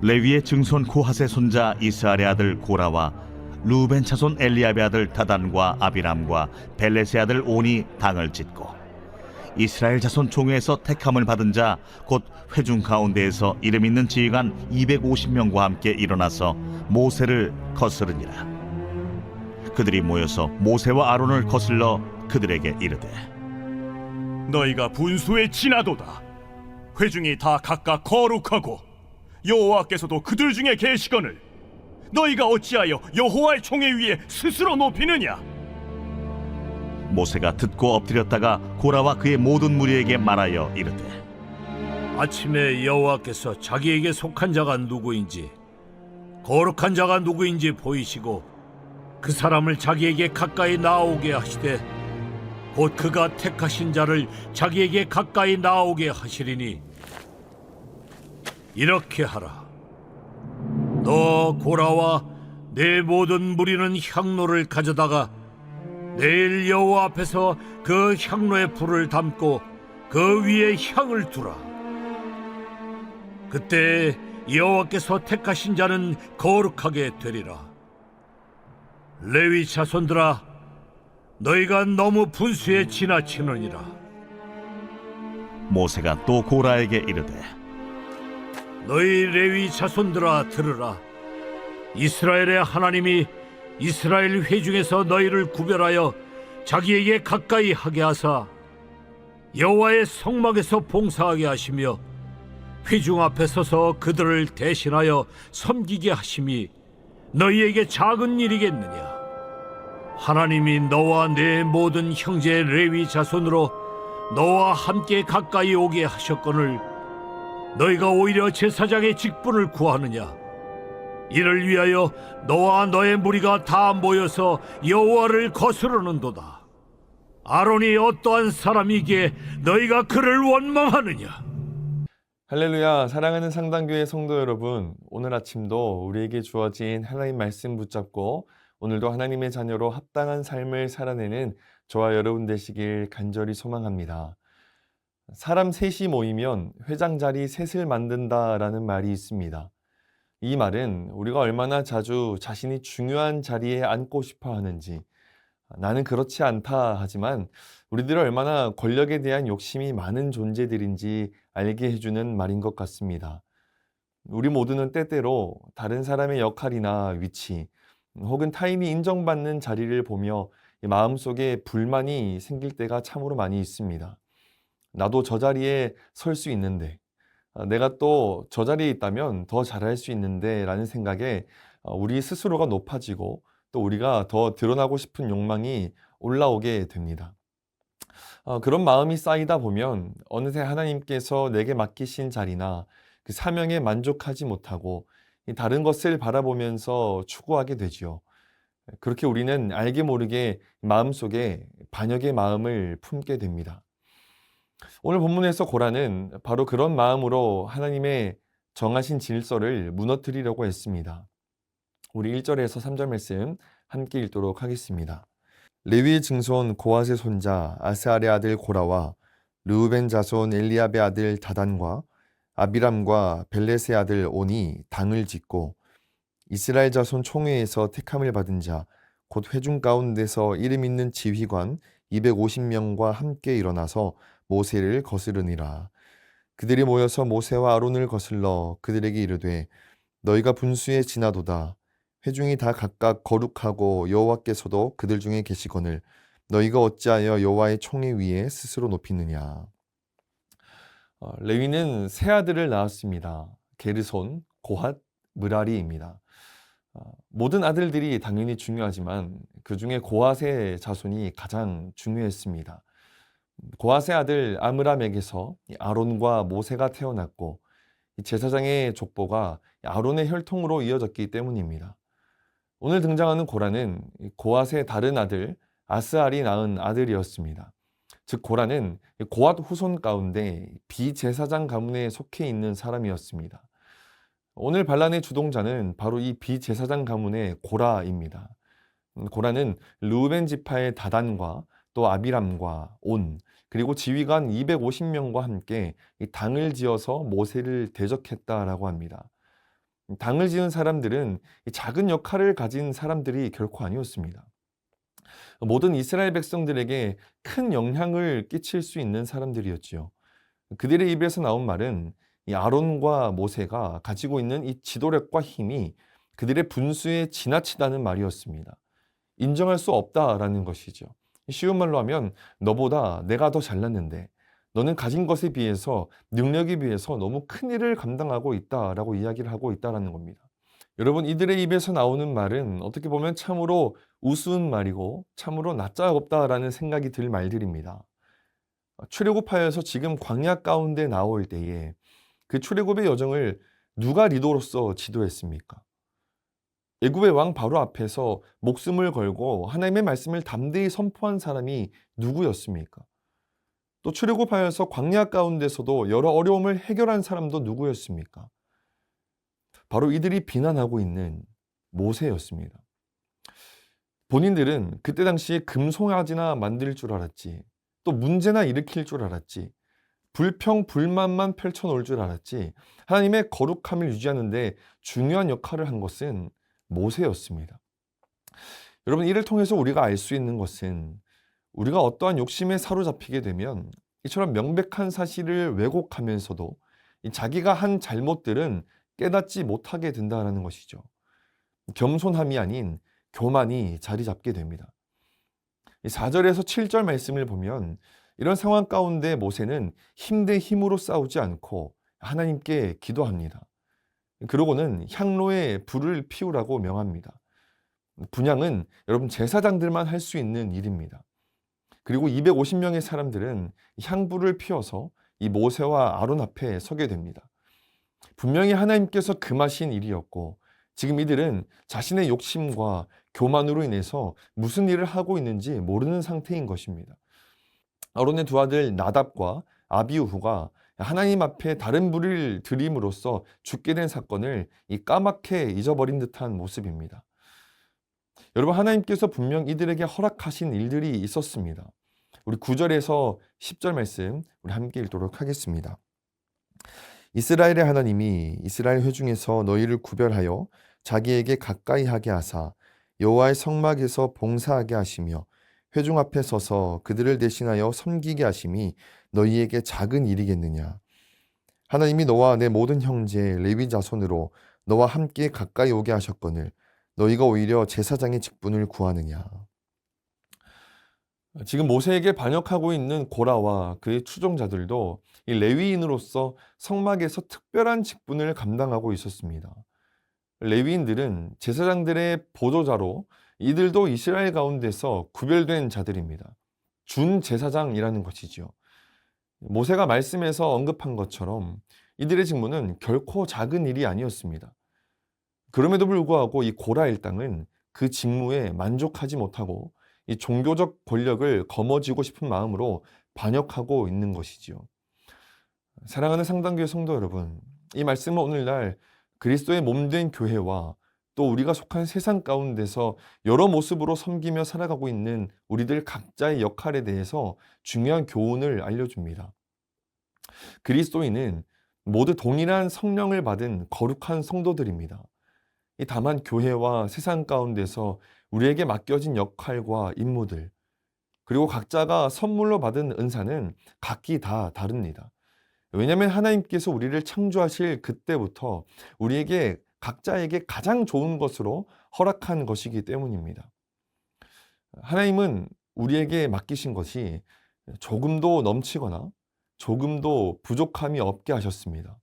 레위의 증손 고핫의 손자 이스할의 아들 고라와 루벤 차손 엘리압의 아들 다단과 아비람과 벨렛의 아들 온이 당을 짓고 이스라엘 자손 총회에서 택함을 받은 자 곧 회중 가운데에서 이름 있는 지휘관 250명과 함께 일어나서 모세를 거스르니라. 그들이 모여서 모세와 아론을 거슬러 그들에게 이르되 너희가 분수에 지나도다. 회중이 다 각각 거룩하고 여호와께서도 그들 중에 계시거늘 너희가 어찌하여 여호와의 총회 위에 스스로 높이느냐? 모세가 듣고 엎드렸다가 고라와 그의 모든 무리에게 말하여 이르되 아침에 여호와께서 자기에게 속한 자가 누구인지 거룩한 자가 누구인지 보이시고 그 사람을 자기에게 가까이 나오게 하시되 곧 그가 택하신 자를 자기에게 가까이 나오게 하시리니 이렇게 하라. 너 고라와 내 모든 무리는 향로를 가져다가 내일 여호와 앞에서 그 향로에 불을 담고 그 위에 향을 두라. 그때 여호와께서 택하신 자는 거룩하게 되리라. 레위 자손들아, 너희가 너무 분수에 지나치느니라. 모세가 또 고라에게 이르되 너희 레위 자손들아 들으라. 이스라엘의 하나님이 이스라엘 회중에서 너희를 구별하여 자기에게 가까이 하게 하사 여호와의 성막에서 봉사하게 하시며 회중 앞에 서서 그들을 대신하여 섬기게 하심이 너희에게 작은 일이겠느냐? 하나님이 너와 내 모든 형제 레위 자손으로 너와 함께 가까이 오게 하셨거늘 너희가 오히려 제사장의 직분을 구하느냐? 이를 위하여 너와 너의 무리가 다 모여서 여호와를 거스르는도다. 아론이 어떠한 사람이기에 너희가 그를 원망하느냐? 할렐루야. 사랑하는 상당교회 성도 여러분, 오늘 아침도 우리에게 주어진 하나님 말씀 붙잡고 오늘도 하나님의 자녀로 합당한 삶을 살아내는 저와 여러분 되시길 간절히 소망합니다. 사람 셋이 모이면 회장 자리 셋을 만든다라는 말이 있습니다. 이 말은 우리가 얼마나 자주 자신이 중요한 자리에 앉고 싶어 하는지, 나는 그렇지 않다 하지만 우리들은 얼마나 권력에 대한 욕심이 많은 존재들인지 알게 해주는 말인 것 같습니다. 우리 모두는 때때로 다른 사람의 역할이나 위치 혹은 타인이 인정받는 자리를 보며 마음속에 불만이 생길 때가 참으로 많이 있습니다. 나도 저 자리에 설 수 있는데, 내가 또 저 자리에 있다면 더 잘할 수 있는데 라는 생각에 우리 스스로가 높아지고 또 우리가 더 드러나고 싶은 욕망이 올라오게 됩니다. 그런 마음이 쌓이다 보면 어느새 하나님께서 내게 맡기신 자리나 그 사명에 만족하지 못하고 다른 것을 바라보면서 추구하게 되지요. 그렇게 우리는 알게 모르게 마음속에 반역의 마음을 품게 됩니다. 오늘 본문에서 고라는 바로 그런 마음으로 하나님의 정하신 질서를 무너뜨리려고 했습니다. 우리 1절에서 3절 말씀 함께 읽도록 하겠습니다. 레위의 증손 고핫의 손자 아스할의 아들 고라와 르우벤 자손 엘리압의 아들 다단과 아비람과 벨렛의 아들 온이 당을 짓고 이스라엘 자손 총회에서 택함을 받은 자 곧 회중 가운데서 이름 있는 지휘관 250명과 함께 일어나서 모세를 거스르니라. 그들이 모여서 모세와 아론을 거슬러 그들에게 이르되 너희가 분수에 지나도다. 회중이 다 각각 거룩하고 여호와께서도 그들 중에 계시거늘 너희가 어찌하여 여호와의 총회 위에 스스로 높이느냐. 레위는 세 아들을 낳았습니다. 게르손, 고핫, 므라리입니다. 모든 아들들이 당연히 중요하지만 그 중에 고핫의 자손이 가장 중요했습니다. 고핫의 아들 아므람에게서 아론과 모세가 태어났고 제사장의 족보가 아론의 혈통으로 이어졌기 때문입니다. 오늘 등장하는 고라는 고핫의 다른 아들 아스알이 낳은 아들이었습니다. 즉 고라는 고핫 후손 가운데 비제사장 가문에 속해 있는 사람이었습니다. 오늘 반란의 주동자는 바로 이 비제사장 가문의 고라입니다. 고라는 르우벤 지파의 다단과 또 아비람과 온 그리고 지휘관 250명과 함께 이 당을 지어서 모세를 대적했다라고 합니다. 당을 지은 사람들은 이 작은 역할을 가진 사람들이 결코 아니었습니다. 모든 이스라엘 백성들에게 큰 영향을 끼칠 수 있는 사람들이었지요. 그들의 입에서 나온 말은 이 아론과 모세가 가지고 있는 이 지도력과 힘이 그들의 분수에 지나치다는 말이었습니다. 인정할 수 없다라는 것이죠. 쉬운 말로 하면 너보다 내가 더 잘났는데 너는 가진 것에 비해서 능력에 비해서 너무 큰 일을 감당하고 있다라고 이야기를 하고 있다라는 겁니다. 여러분, 이들의 입에서 나오는 말은 어떻게 보면 참으로 우스운 말이고 참으로 낯짝없다라는 생각이 들 말들입니다. 출애굽하여서 지금 광야 가운데 나올 때에 그 출애굽의 여정을 누가 리더로서 지도했습니까? 애굽의 왕 바로 앞에서 목숨을 걸고 하나님의 말씀을 담대히 선포한 사람이 누구였습니까? 또 출애굽하여서 광야 가운데서도 여러 어려움을 해결한 사람도 누구였습니까? 바로 이들이 비난하고 있는 모세였습니다. 본인들은 그때 당시에 금송아지나 만들 줄 알았지, 또 문제나 일으킬 줄 알았지, 불평, 불만만 펼쳐놓을 줄 알았지, 하나님의 거룩함을 유지하는 데 중요한 역할을 한 것은 모세였습니다. 여러분, 이를 통해서 우리가 알 수 있는 것은 우리가 어떠한 욕심에 사로잡히게 되면 이처럼 명백한 사실을 왜곡하면서도 자기가 한 잘못들은 깨닫지 못하게 된다는 것이죠. 겸손함이 아닌 교만이 자리 잡게 됩니다. 4절에서 7절 말씀을 보면 이런 상황 가운데 모세는 힘 대 힘으로 싸우지 않고 하나님께 기도합니다. 그러고는 향로에 불을 피우라고 명합니다. 분향은 여러분 제사장들만 할 수 있는 일입니다. 그리고 250명의 사람들은 향불을 피워서 이 모세와 아론 앞에 서게 됩니다. 분명히 하나님께서 금하신 일이었고 지금 이들은 자신의 욕심과 교만으로 인해서 무슨 일을 하고 있는지 모르는 상태인 것입니다. 아론의 두 아들 나답과 아비우후가 하나님 앞에 다른 불을 드림으로써 죽게 된 사건을 까맣게 잊어버린 듯한 모습입니다. 여러분, 하나님께서 분명 이들에게 허락하신 일들이 있었습니다. 우리 9절에서 10절 말씀 우리 함께 읽도록 하겠습니다. 이스라엘의 하나님이 이스라엘 회중에서 너희를 구별하여 자기에게 가까이 하게 하사 여호와의 성막에서 봉사하게 하시며 회중 앞에 서서 그들을 대신하여 섬기게 하심이 너희에게 작은 일이겠느냐. 하나님이 너와 내 모든 형제 레위 자손으로 너와 함께 가까이 오게 하셨거늘 너희가 오히려 제사장의 직분을 구하느냐. 지금 모세에게 반역하고 있는 고라와 그의 추종자들도 이 레위인으로서 성막에서 특별한 직분을 감당하고 있었습니다. 레위인들은 제사장들의 보조자로 이들도 이스라엘 가운데서 구별된 자들입니다. 준 제사장이라는 것이지요. 모세가 말씀에서 언급한 것처럼 이들의 직무는 결코 작은 일이 아니었습니다. 그럼에도 불구하고 이 고라 일당은 그 직무에 만족하지 못하고 이 종교적 권력을 거머쥐고 싶은 마음으로 반역하고 있는 것이지요. 사랑하는 상당교회 성도 여러분, 이 말씀은 오늘날 그리스도의 몸된 교회와 또 우리가 속한 세상 가운데서 여러 모습으로 섬기며 살아가고 있는 우리들 각자의 역할에 대해서 중요한 교훈을 알려줍니다. 그리스도인은 모두 동일한 성령을 받은 거룩한 성도들입니다. 다만 교회와 세상 가운데서 우리에게 맡겨진 역할과 임무들, 그리고 각자가 선물로 받은 은사는 각기 다 다릅니다. 왜냐하면 하나님께서 우리를 창조하실 그때부터 우리에게 각자에게 가장 좋은 것으로 허락한 것이기 때문입니다. 하나님은 우리에게 맡기신 것이 조금도 넘치거나 조금도 부족함이 없게 하셨습니다.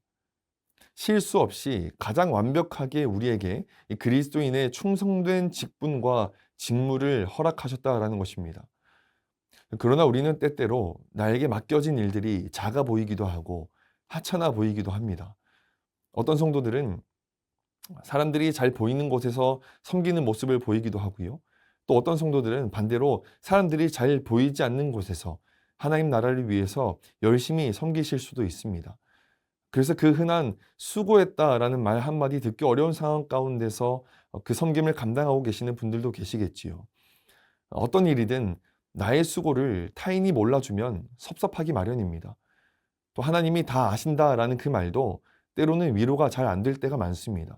실수 없이 가장 완벽하게 우리에게 그리스도인의 충성된 직분과 직무를 허락하셨다라는 것입니다. 그러나 우리는 때때로 나에게 맡겨진 일들이 작아 보이기도 하고 하찮아 보이기도 합니다. 어떤 성도들은 사람들이 잘 보이는 곳에서 섬기는 모습을 보이기도 하고요. 또 어떤 성도들은 반대로 사람들이 잘 보이지 않는 곳에서 하나님 나라를 위해서 열심히 섬기실 수도 있습니다. 그래서 그 흔한 수고했다라는 말 한마디 듣기 어려운 상황 가운데서 그 섬김을 감당하고 계시는 분들도 계시겠지요. 어떤 일이든 나의 수고를 타인이 몰라주면 섭섭하기 마련입니다. 또 하나님이 다 아신다라는 그 말도 때로는 위로가 잘 안 될 때가 많습니다.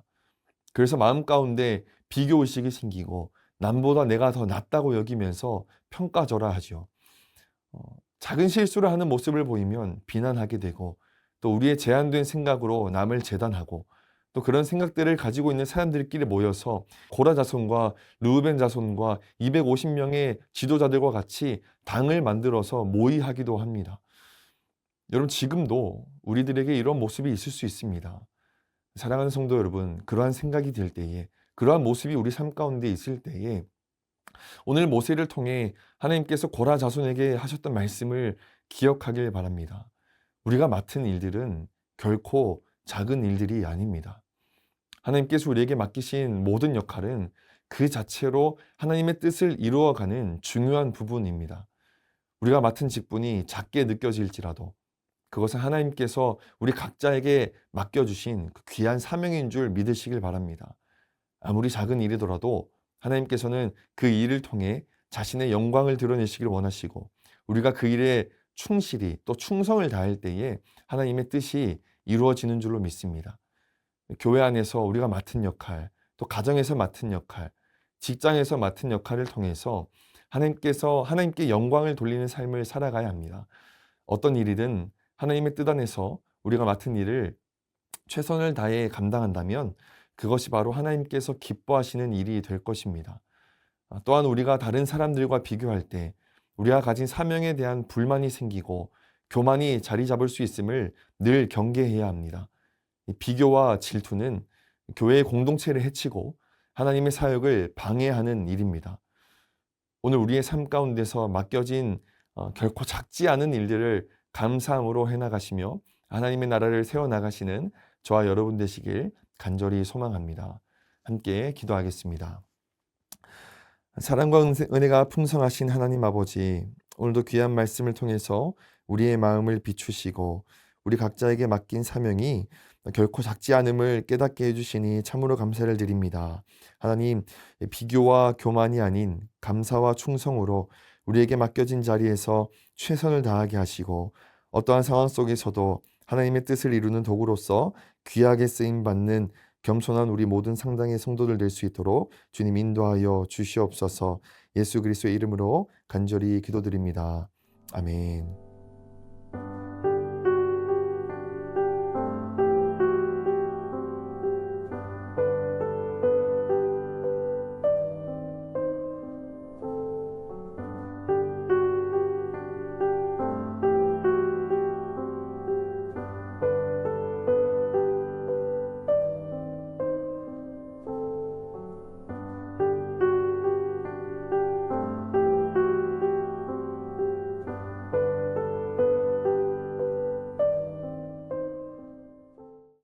그래서 마음 가운데 비교의식이 생기고 남보다 내가 더 낫다고 여기면서 평가절하하죠. 작은 실수를 하는 모습을 보이면 비난하게 되고 또 우리의 제한된 생각으로 남을 재단하고 또 그런 생각들을 가지고 있는 사람들끼리 모여서 고라 자손과 르우벤 자손과 250명의 지도자들과 같이 당을 만들어서 모의하기도 합니다. 여러분, 지금도 우리들에게 이런 모습이 있을 수 있습니다. 사랑하는 성도 여러분, 그러한 생각이 들 때에, 그러한 모습이 우리 삶 가운데 있을 때에 오늘 모세를 통해 하나님께서 고라 자손에게 하셨던 말씀을 기억하길 바랍니다. 우리가 맡은 일들은 결코 작은 일들이 아닙니다. 하나님께서 우리에게 맡기신 모든 역할은 그 자체로 하나님의 뜻을 이루어가는 중요한 부분입니다. 우리가 맡은 직분이 작게 느껴질지라도 그것은 하나님께서 우리 각자에게 맡겨주신 그 귀한 사명인 줄 믿으시길 바랍니다. 아무리 작은 일이더라도 하나님께서는 그 일을 통해 자신의 영광을 드러내시길 원하시고 우리가 그 일에 충실히 또 충성을 다할 때에 하나님의 뜻이 이루어지는 줄로 믿습니다. 교회 안에서 우리가 맡은 역할, 또 가정에서 맡은 역할, 직장에서 맡은 역할을 통해서 하나님께 영광을 돌리는 삶을 살아가야 합니다. 어떤 일이든 하나님의 뜻 안에서 우리가 맡은 일을 최선을 다해 감당한다면 그것이 바로 하나님께서 기뻐하시는 일이 될 것입니다. 또한 우리가 다른 사람들과 비교할 때 우리가 가진 사명에 대한 불만이 생기고 교만이 자리 잡을 수 있음을 늘 경계해야 합니다. 이 비교와 질투는 교회의 공동체를 해치고 하나님의 사역을 방해하는 일입니다. 오늘 우리의 삶 가운데서 맡겨진 결코 작지 않은 일들을 감사함으로 해나가시며 하나님의 나라를 세워나가시는 저와 여러분 되시길 간절히 소망합니다. 함께 기도하겠습니다. 사랑과 은혜가 풍성하신 하나님 아버지, 오늘도 귀한 말씀을 통해서 우리의 마음을 비추시고 우리 각자에게 맡긴 사명이 결코 작지 않음을 깨닫게 해주시니 참으로 감사를 드립니다. 하나님, 비교와 교만이 아닌 감사와 충성으로 우리에게 맡겨진 자리에서 최선을 다하게 하시고 어떠한 상황 속에서도 하나님의 뜻을 이루는 도구로서 귀하게 쓰임받는 겸손한 우리 모든 상당의 성도들 될 수 있도록 주님 인도하여 주시옵소서. 예수 그리스도의 이름으로 간절히 기도드립니다. 아멘.